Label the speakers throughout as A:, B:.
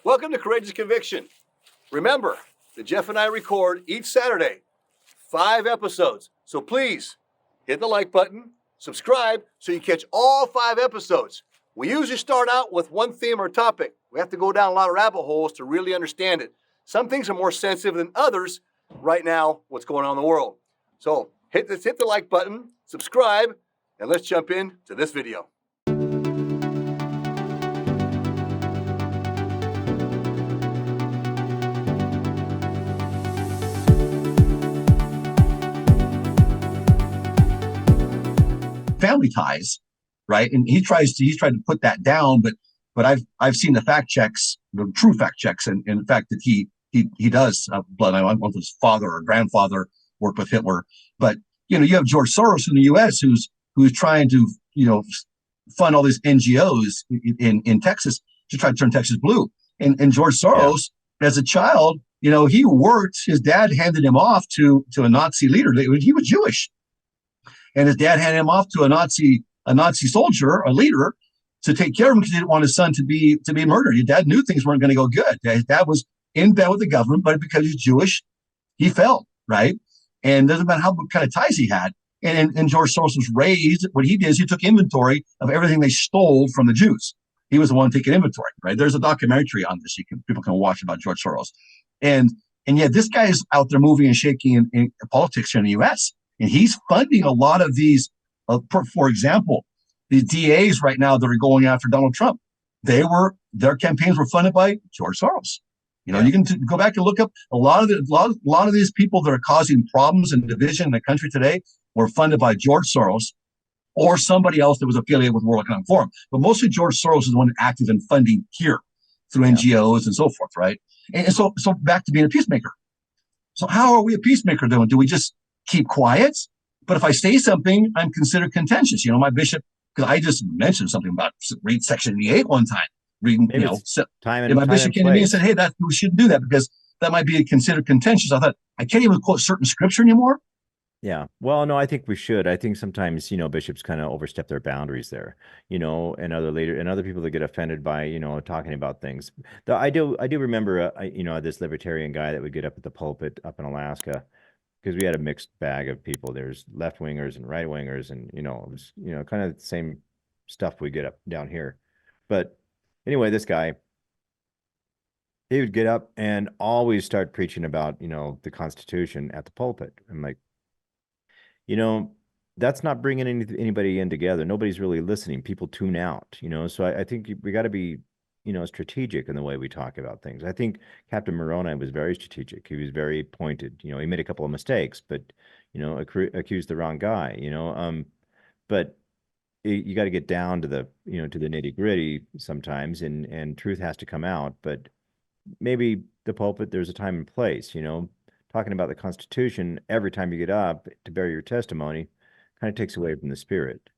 A: Welcome to Courageous Conviction. Remember that Jeff and I record each Saturday 5 episodes. So please hit the like button, subscribe so you catch all 5 episodes. We usually start out with one theme or topic. We have to go down a lot of rabbit holes to really understand it. Some things are more sensitive than others right now, what's going on in the world. So hit the like button, subscribe, and let's jump into this video.
B: Family ties, right? And he's tried to put that down, but I've seen the fact checks, the true fact checks, and the fact that he does blood. I don't know if his father or grandfather worked with Hitler, but you have George Soros in the U.S. who's trying to fund all these NGOs in Texas to try to turn Texas blue. And George Soros, as a child, he worked. His dad handed him off to a Nazi leader. He was Jewish. And his dad handed him off to a Nazi soldier, a leader, to take care of him because he didn't want his son to be murdered. His dad knew things weren't going to go good. His dad was in bed with the government, but because he's Jewish, he fell, right? And doesn't matter what kind of ties he had. And George Soros was raised. What he did is he took inventory of everything they stole from the Jews. He was the one taking inventory, right? There's a documentary on this people can watch about George Soros. And yet this guy is out there moving and shaking in politics here in the U.S., and he's funding a lot of these, for example, the DAs right now that are going after Donald Trump. Their campaigns were funded by George Soros. You can go back and look up a lot of these people that are causing problems and division in the country today were funded by George Soros or somebody else that was affiliated with World Economic Forum. But mostly George Soros is the one active in funding here through NGOs and so forth, right? And so back to being a peacemaker. So how are we a peacemaker doing? Do we just keep quiet? But if I say something, I'm considered contentious. My bishop, because I just mentioned something about read Section 88 one time. Reading, my bishop came to me and said, "Hey, we shouldn't do that because that might be considered contentious." I thought, I can't even quote certain scripture anymore.
C: Yeah. Well, no, I think we should. I think sometimes, bishops kind of overstep their boundaries there, and other people that get offended by, talking about things. I do remember, this libertarian guy that would get up at the pulpit up in Alaska, because we had a mixed bag of people. There's left wingers and right wingers, and it was kind of the same stuff we get up down here. But anyway, this guy, he would get up and always start preaching about the Constitution at the pulpit. I'm like, that's not bringing anybody in together. Nobody's really listening. People tune out. So I think we got to be strategic in the way we talk about things. I think Captain Moroni was very strategic. He was very pointed. He made a couple of mistakes, but accused the wrong guy. But you got to get down to the to the nitty gritty sometimes, and truth has to come out. But maybe the pulpit, there's a time and place. Talking about the Constitution every time you get up to bear your testimony kind of takes away from the spirit.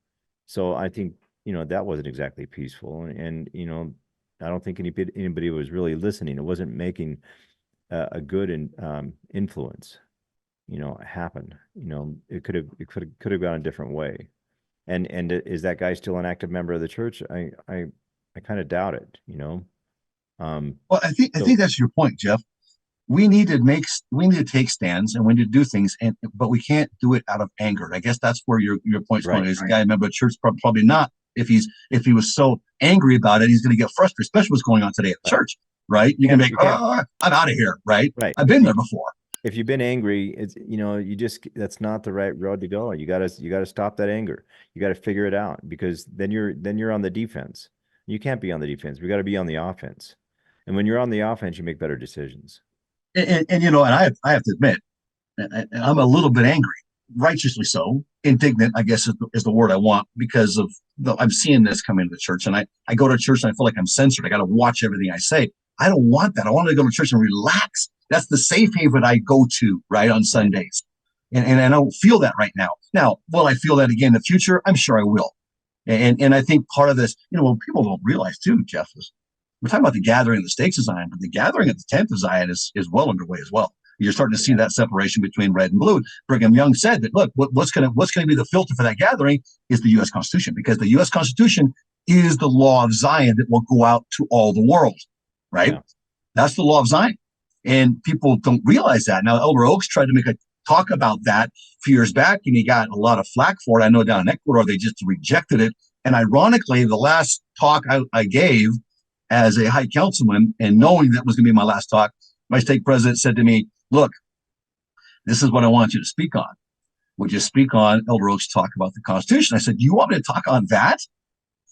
C: So I think that wasn't exactly peaceful, and I don't think anybody was really listening. It wasn't making a good influence, happen. It could have gone a different way. And is that guy still an active member of the church? I kind of doubt it.
B: Well, I think that's your point, Jeff. We need to take stands and we need to do things, but we can't do it out of anger. And I guess that's where your point's going. Is a guy a member of church? Probably not. If he was so angry about it, he's going to get frustrated, especially what's going on today at church, right? You can make, I'm out of here, right?
C: Right.
B: I've been there before.
C: If you've been angry, it's that's not the right road to go. You gotta stop that anger. You got to figure it out, because then you're on the defense. You can't be on the defense. We got to be on the offense. And when you're on the offense, you make better decisions.
B: And I have to admit, I'm a little bit angry, righteously so. Indignant, I guess, is the word I want, because I'm seeing this come into the church, and I go to church and I feel like I'm censored. I got to watch everything I say. I don't want that. I want to go to church and relax. That's the safe haven I go to, right, on Sundays. And I don't feel that right now. Now, will I feel that again in the future? I'm sure I will. And I think part of this, what people don't realize too, Jeff, is we're talking about the gathering of the stakes of Zion, but the gathering at the tent of Zion is well underway as well. You're starting to see that separation between red and blue. Brigham Young said that, look, what's going to be the filter for that gathering is the U.S. Constitution, because the U.S. Constitution is the law of Zion that will go out to all the world, right? That's the law of Zion. And people don't realize that. Now, Elder Oaks tried to make a talk about that a few years back, and he got a lot of flack for it. I know down in Ecuador, they just rejected it. And ironically, the last talk I gave as a high councilman, and knowing that was going to be my last talk, my stake president said to me, look, this is what I want you to speak on. Would you speak on Elder Oaks' talk about the Constitution? I said, you want me to talk on that?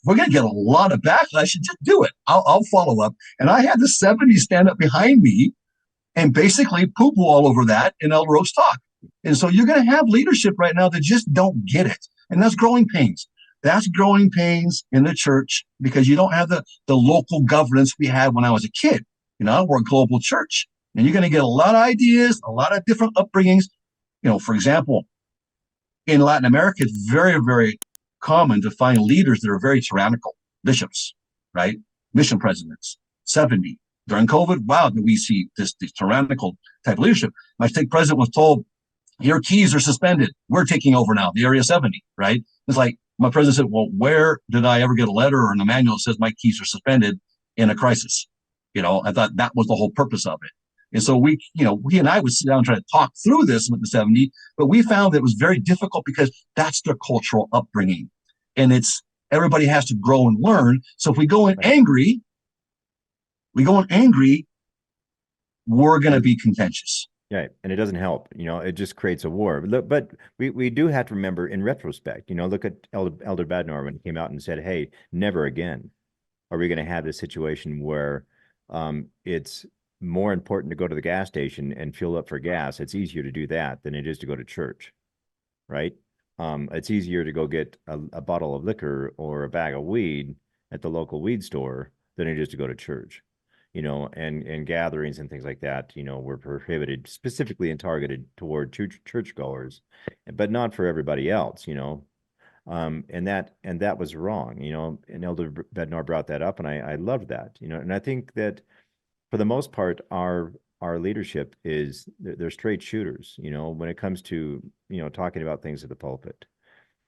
B: We're going to get a lot of backlash. Just do it. I'll follow up. And I had the 70s stand up behind me and basically poo-poo all over that in Elder Oaks talk. And so you're going to have leadership right now that just don't get it. And that's growing pains. That's growing pains in the church because you don't have the local governance we had when I was a kid. You know, we're a global church. And you're going to get a lot of ideas, a lot of different upbringings. You know, for example, in Latin America, it's very, very common to find leaders that are very tyrannical, bishops, right? Mission presidents, 70. During COVID, wow, did we see this tyrannical type of leadership? My stake president was told, your keys are suspended. We're taking over now, the Area 70, right? It's like, my president said, well, where did I ever get a letter or in a manual that says my keys are suspended in a crisis? You know, I thought that was the whole purpose of it. And so we and I would sit down and try to talk through this with the 70, but we found that it was very difficult because that's their cultural upbringing. And it's everybody has to grow and learn. So if we go in angry, we're going to be contentious.
C: Right. And it doesn't help, you know, it just creates a war. But we do have to remember in retrospect, you know, look at Elder Badnor when he came out and said, hey, never again are we going to have this situation where it's more important to go to the gas station and fuel up for gas. It's easier to do that than it is to go to church, right? It's easier to go get a bottle of liquor or a bag of weed at the local weed store than it is to go to church, you know, and gatherings and things like that, you know, were prohibited specifically and targeted toward churchgoers, but not for everybody else, you know. And that was wrong, you know, and Elder Bednar brought that up, and I loved that, you know, and I think that for the most part, our leadership they're straight shooters, you know, when it comes to, you know, talking about things at the pulpit.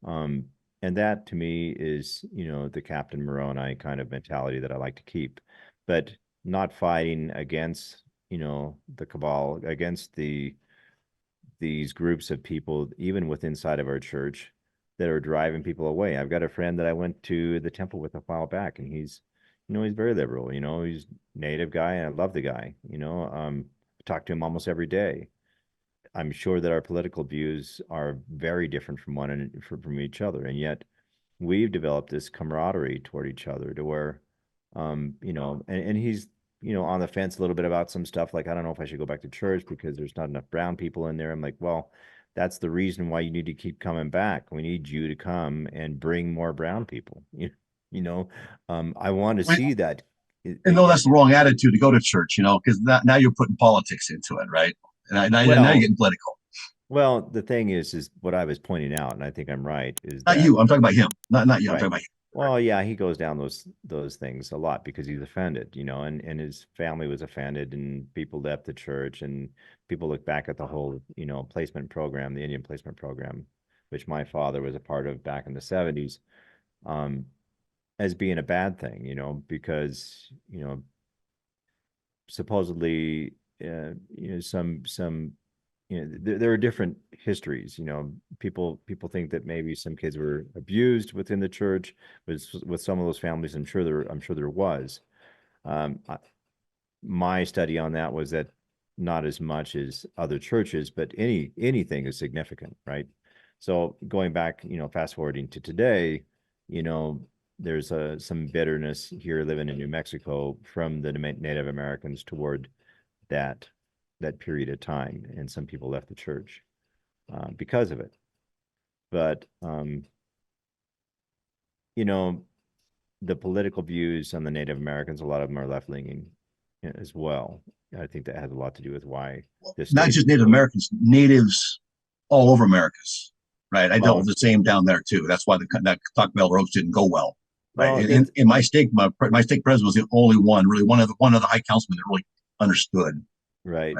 C: And that to me is, you know, the Captain Moroni kind of mentality that I like to keep, but not fighting against, you know, the cabal, against these groups of people, even with inside of our church, that are driving people away. I've got a friend that I went to the temple with a while back, and he's very liberal, you know, he's native guy, and I love the guy, you know, I talk to him almost every day. I'm sure that our political views are very different from each other, and yet we've developed this camaraderie toward each other to where, you know, and he's, you know, on the fence a little bit about some stuff, like, I don't know if I should go back to church because there's not enough brown people in there. I'm like, well, that's the reason why you need to keep coming back. We need you to come and bring more brown people. You know, I want to see that.
B: And though that's the wrong attitude to go to church, you know, because now you're putting politics into it, right? And now you're getting political.
C: Well, the thing is what I was pointing out, and I think I'm right, is
B: not
C: that,
B: you. I'm talking about him, not you. Right. I'm talking about him.
C: Well, yeah, he goes down those things a lot because he's offended, you know, and his family was offended, and people left the church, and people look back at the whole, you know, placement program, the Indian placement program, which my father was a part of back in the 70s, as being a bad thing, you know, because, you know, supposedly, you know, some you know, there are different histories, you know, people think that maybe some kids were abused within the church with some of those families. I'm sure there was. My study on that was that not as much as other churches, but anything is significant, right? So going back, you know, fast forwarding to today, you know, there's some bitterness here living in New Mexico from the Native Americans toward that period of time, and some people left the church because of it. But you know, the political views on the Native Americans, a lot of them are left-leaning as well. I think that has a lot to do with why this
B: not just Native Americans, natives all over Americas, right? I dealt with the same down there too. That's why that talk Bell Roads didn't go well. Right. Well, in my stake president was the only one, really one of the high councilmen that really understood.
C: Right.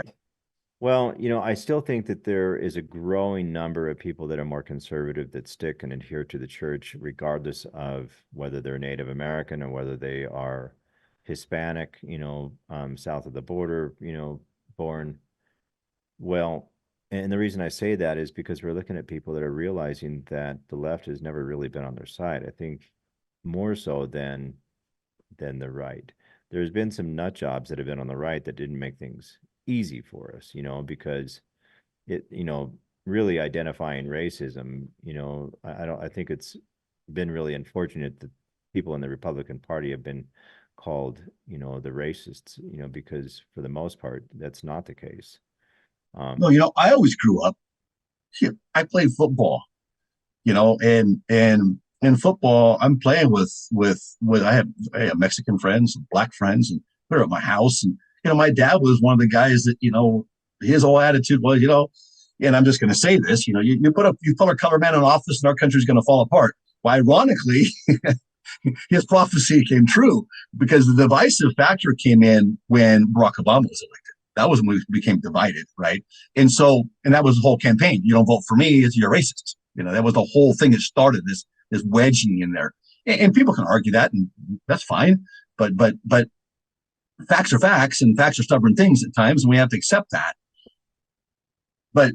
C: Well, you know, I still think that there is a growing number of people that are more conservative that stick and adhere to the church, regardless of whether they're Native American or whether they are Hispanic, south of the border, born. Well, and the reason I say that is because we're looking at people that are realizing that the left has never really been on their side. I think more so than the right. There's been some nut jobs that have been on the right that didn't make things easy for us, because it, really identifying racism, I think it's been really unfortunate that people in the Republican Party have been called, the racists, because for the most part, that's not the case.
B: No, I always grew up. I played football, and in football, I'm playing with I have Mexican friends and black friends, and they're at my house, and my dad was one of the guys that his whole attitude was, and I'm just going to say this, you put a color man in office, and our country's going to fall apart. Well, ironically, his prophecy came true because the divisive factor came in when Barack Obama was elected. That was when we became divided, right? And that was the whole campaign. You don't vote for me, it's you're racist. That was the whole thing that started this wedging in there. And people can argue that, and that's fine. But facts are facts, and facts are stubborn things at times, and we have to accept that. But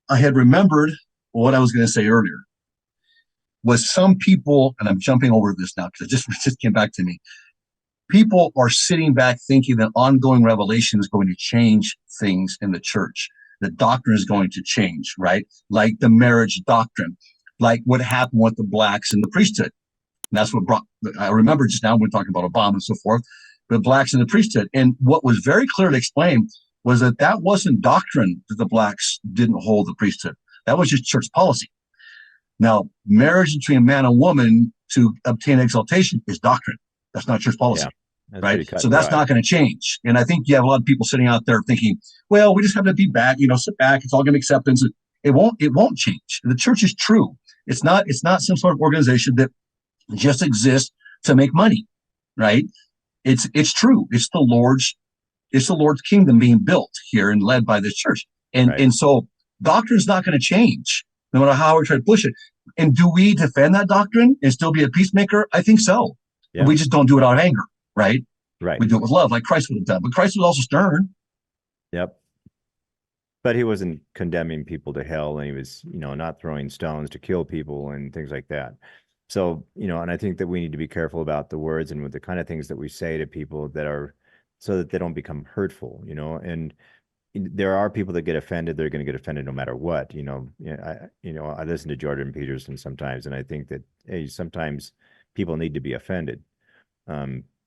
B: I had remembered what I was going to say earlier was some people, and I'm jumping over this now because it just came back to me. People are sitting back thinking that ongoing revelation is going to change things in the church. The doctrine is going to change, right? Like the marriage doctrine, like what happened with the blacks in the priesthood. And that's what I remember just now when we're talking about Obama and so forth, the blacks in the priesthood. And what was very clearly explained was that wasn't doctrine that the blacks didn't hold the priesthood. That was just church policy. Now, marriage between a man and woman to obtain exaltation is doctrine. That's not church policy. Yeah, right? So that's not going to change. And I think you have a lot of people sitting out there thinking, well, we just have to be back, sit back. It's all going to be acceptance. It won't change. The church is true. It's not some sort of organization that just exists to make money, right? It's true. It's the Lord's kingdom being built here and led by this church. And so doctrine is not going to change no matter how we try to push it. And do we defend that doctrine and still be a peacemaker? I think so. Yeah. We just don't do it out of anger, right?
C: Right.
B: We do it with love, like Christ would have done. But Christ was also stern.
C: Yep. But he wasn't condemning people to hell, and he was, not throwing stones to kill people and things like that. So, and I think that we need to be careful about the words and with the kind of things that we say to people that are so that they don't become hurtful, and there are people that get offended. They're going to get offended no matter what. I listen to Jordan Peterson sometimes, and I think that, hey, sometimes people need to be offended.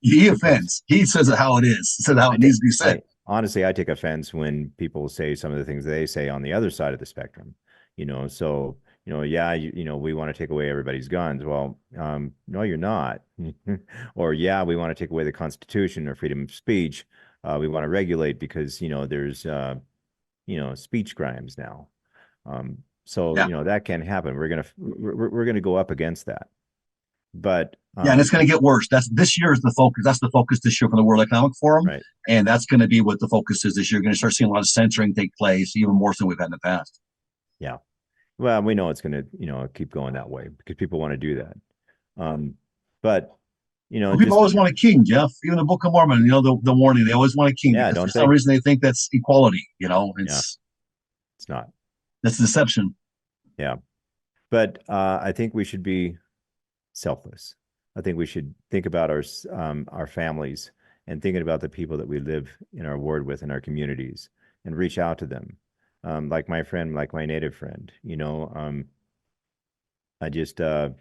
B: He offends. He says it how it is. He says how it needs to be said.
C: Honestly, I take offense when people say some of the things they say on the other side of the spectrum. So yeah, we want to take away everybody's guns. Well, no, you're not. Or yeah, we want to take away the Constitution or freedom of speech. We want to regulate because there's speech crimes now. So yeah. That can happen. We're gonna go up against that. But
B: and it's going to get worse. This year is the focus. That's the focus this year for the World Economic Forum,
C: right.
B: And that's going to be what the focus is this year. You're going to start seeing a lot of censoring take place, even more than we've had in the past.
C: Yeah, well, we know it's going to keep going that way because people want to do that. But
B: people always want a king, Jeff. Even the Book of Mormon, the warning, they always want a king.
C: Yeah,
B: because for some reason they think that's equality.
C: It's not.
B: That's deception.
C: Yeah, but I think we should be selfless. I think we should think about our families and thinking about the people that we live in our ward with in our communities and reach out to them. Like my friend, like my native friend, I just, it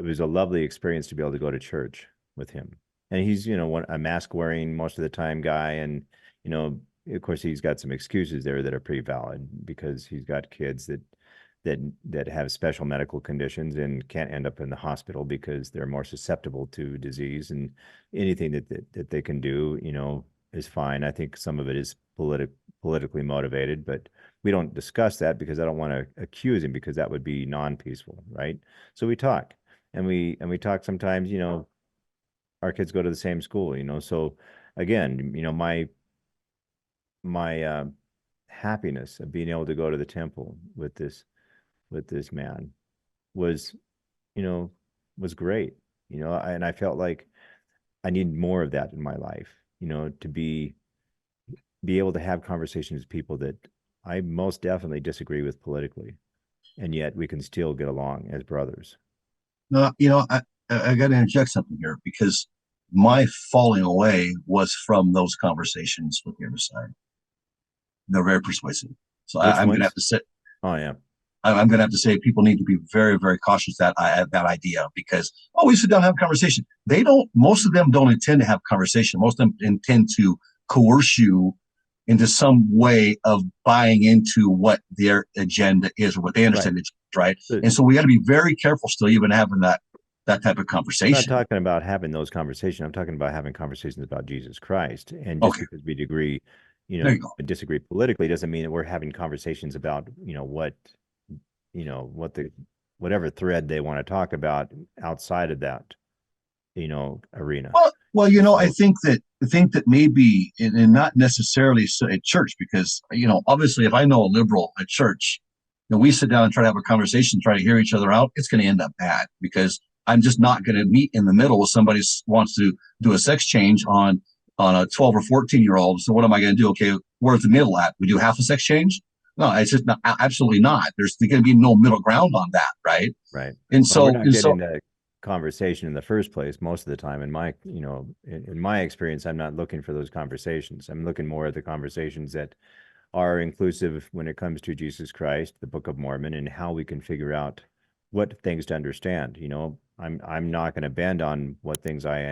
C: was a lovely experience to be able to go to church with him. And he's, a mask wearing most of the time guy. And, of course he's got some excuses there that are pretty valid because he's got kids that have special medical conditions and can't end up in the hospital because they're more susceptible to disease, and anything that they can do, is fine. I think some of it is politically motivated, but we don't discuss that because I don't want to accuse him because that would be non-peaceful, right? So we talk and we talk sometimes, our kids go to the same school, so again, my happiness of being able to go to the temple with this man was, was great. and I felt like I need more of that in my life, to be able to have conversations with people that I most definitely disagree with politically, and yet we can still get along as brothers.
B: No, I got to interject something here because my falling away was from those conversations with the other side. They're very persuasive. So I'm going to have to say,
C: Oh yeah.
B: I'm going to have to say people need to be very, very cautious that idea because, we sit down and have a conversation. They don't, most of them don't intend to have a conversation. Most of them intend to coerce you into some way of buying into what their agenda is or what they understand it's right. And so we got to be very careful still even having that type of conversation.
C: I'm not talking about having those conversations. I'm talking about having conversations about Jesus Christ. And just because we disagree politically doesn't mean that we're having conversations about, whatever thread they want to talk about outside of that, arena.
B: Well, I think that maybe, and not necessarily at church, because, obviously if I know a liberal at church, we sit down and try to have a conversation, try to hear each other out, it's going to end up bad because I'm just not going to meet in the middle if somebody wants to do a sex change on a 12 or 14-year-old. So what am I going to do? Okay, where's the middle at? We do half a sex change? No, it's just not, absolutely not. There's going to be no middle ground on that, right?
C: Right.
B: And so,
C: we're not getting that conversation in the first place most of the time. In my experience, I'm not looking for those conversations. I'm looking more at the conversations that are inclusive when it comes to Jesus Christ, the Book of Mormon, and how we can figure out what things to understand. I'm not going to bend on what things I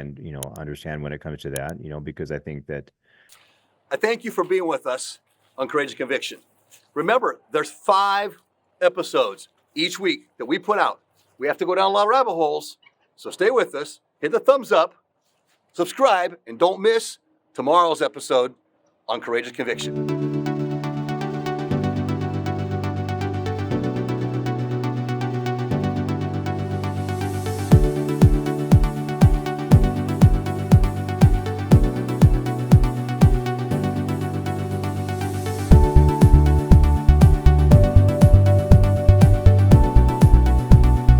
C: understand when it comes to that, because I think that.
A: I thank you for being with us on Courageous Conviction. Remember, there's 5 episodes each week that we put out. We have to go down a lot of rabbit holes, so stay with us, hit the thumbs up, subscribe, and don't miss tomorrow's episode on Courageous Conviction.